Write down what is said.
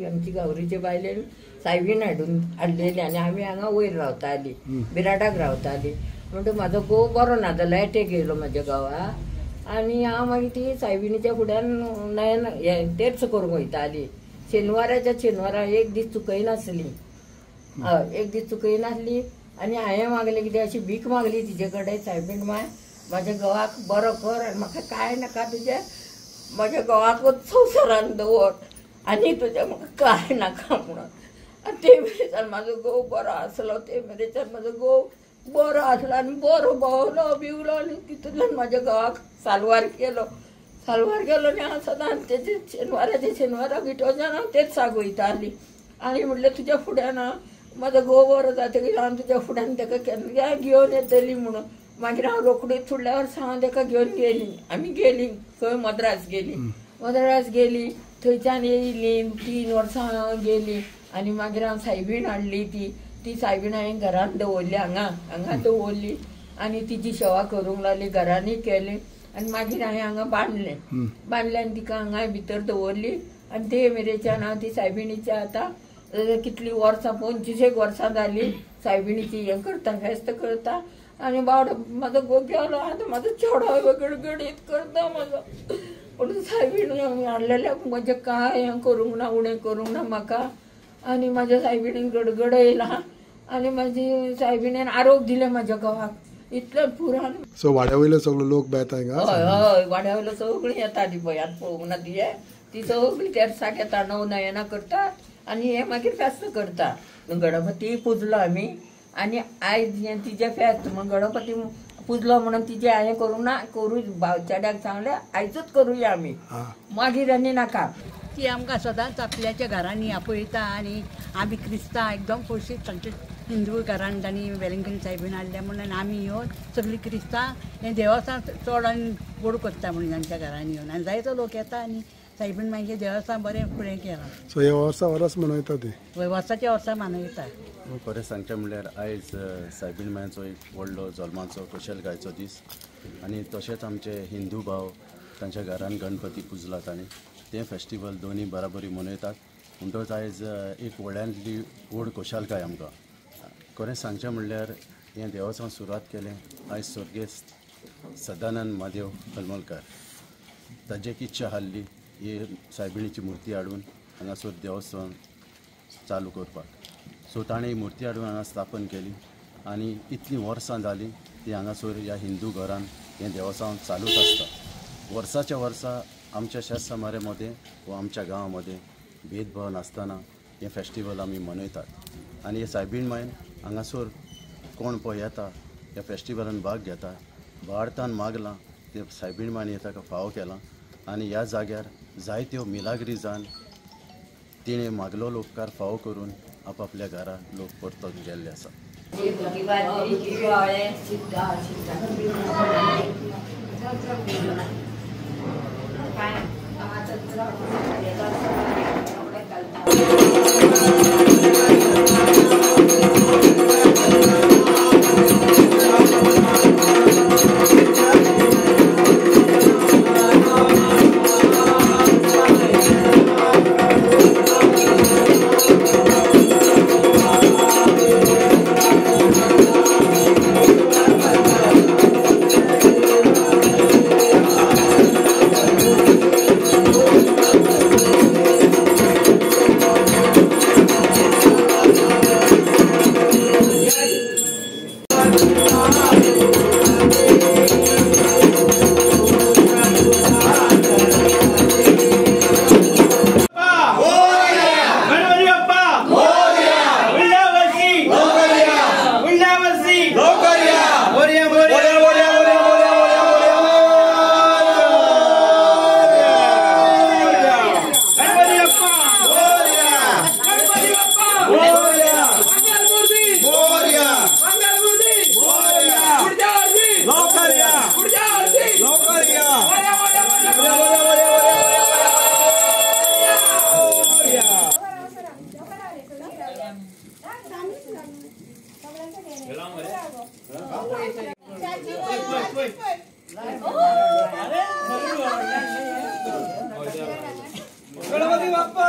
आमची गावरीचे बायलेन सायबीन हाडलेली आनी आमी हांगा वयर रावताली बिराटाक रावताली म्हणटकूच म्हाजो घोव बरो ना जालो एटॅक येयलो म्हाज्या घोवा आनी हांव मागीर ती सायबिणीच्या फुड्यान नयन हें तेर्च करूंक वयताली शेनवारा एक दीस चुकयनासली हय एक दीस चुकयनासली आनी हांवें मागलें कितें अशी भीक मागली तिचे कडेन सायबीण माय म्हाज्या घोवाक बरो कर आनी म्हाका काय नाका तुजें म्हाज्या घोवाकूच संवसारान दवर आनी तुजें म्हाका काय नाका म्हणून आनी ते मेरेच्यान म्हाजो घोव बरो आसलो ते मेरेच्यान म्हाजो घोव बरो आसलो आनी बरो भोंवलो बिवलो आनी तितूंतल्यान म्हाज्या घोवाक सालवार केलो आनी हांव सदां तेजे शेनवाराक विटोच्यान हांव तेच सागयताली आनी म्हणलें तुज्या फुड्यान म्हाजो घोव बरो जातकीर हांव तुज्या फुड्यान ताका केन्ना घेवन येतली म्हणून मागीर हांव रोखडीच फुडल्या वर्सा हांव ताका घेवन गेली आमी गेली खंय मद्रास गेली थंयच्यान येयली 3 वर्सां हांव गेली आनी मागीर हांव सायबीण हाडली ती सायबीण हांवें घरांत दवरली हांगा दवरली आनी तिची सेवा करूंक लागली घरांनी केली आनी मागीर हांवें हांगा बांदलें आनी तिका हांगा भितर दवरली आनी ते मेरेच्यान हांव ती सायबिणीची आतां कितलीं वर्सां 25 वर्सां जालीं सायबिणीची हें करता फेस्त करता आनी बावडो म्हाजो घोव गेलो आतां म्हाजो चेडो गडगडीत करता म्हाजो पूण सायबीण हाडलेल्याक म्हजें कांय हें करूंक ना उणें करूंक ना म्हाका आनी म्हाज्या सायबिणीन गडगड येयला आनी म्हाजी सायबिणीन आरोग्य दिलें म्हाज्या घोवाक इतलें पुरान सो वाड्या वयलो सगळो लोक बेता हिंगा हय वाड्या वयलो सगळीं येतालीं भंयात पळोवंक ना तिये ती सगळीं तेर्साक येता 9 नयनां करता आनी हे मागीर फेस्त करता गणपती पुजलो आमी आनी आयज हें तिजें फेस्त म्हण गणपती पुजलो म्हणून तिजें हांवें करूंक ना करूं चेड्याक सांगलें आयजूच करुया आमी मागीर आनी नाका ती आमकां सदांच आपल्याच्या घरांनी आपयता आनी आमी क्रिस्तांव एकदम खोशी तांचे हिंदू घरान तांणी वेलिंगटन सायबीण हाडल्या म्हणून आमी येवन सगळीं क्रिस्तांव हें देवस्थान चड आनी व्हड करता म्हणून तांच्या घरांनी येवन आनी जायतो लोक येता आनी सायबीण मागीर देवस्थान बरें फुडें केलां. सो हे वर्सा वरस मनयता ते वर्साच्या वर्सा मनयता. खरें सांगचें म्हणल्यार आयज सायबीण मांयचो एक व्हडलो जल्माचो खुशालकायेचो दीस आनी तशेंच आमचे हिंदू भाव तांच्या घरान गणपती पुजलात आनी तें फेस्टिवल दोनी बराबरी मनयतात. म्हणटच आयज एक व्हड्यांतली व्हड खुशालकाय आमकां. खरें सांगचें म्हणल्यार हें देवस्थान सुरवात केलें आयज स्वर्गेस्त सदानंद महादेव हलमलकार ताची एक इच्छा आहली ही सायबिणीची मुर्ती हाडून हांगासर देवस्थान चालू करपाक. सो ताणें ही मुर्ती हाडून हांगा स्थापन केली आनी इतलीं वर्सां जालीं ती हांगासर ह्या हिंदू घरान हें देवस्थान चालूच आसता. वर्साच्या वर्सा आमच्या शेत समारे मदें वा आमच्या गांवा मदें भेदभाव नासतना हें फेस्टिवल आमी मनयतात आनी हे सायबीण मायन हांगासर कोण पळय येता ह्या फेस्टिवलान भाग घेता भारतान मागलां ते सायबीण मायन हे ताका फावो केलां आनी ह्या जाग्यार जायत्यो मिलाग्री जावन तिणें मागलो उपकार फावो करून आपापल्या घरा लोक परतून गेल्ले आसा. गणपती बाप्पा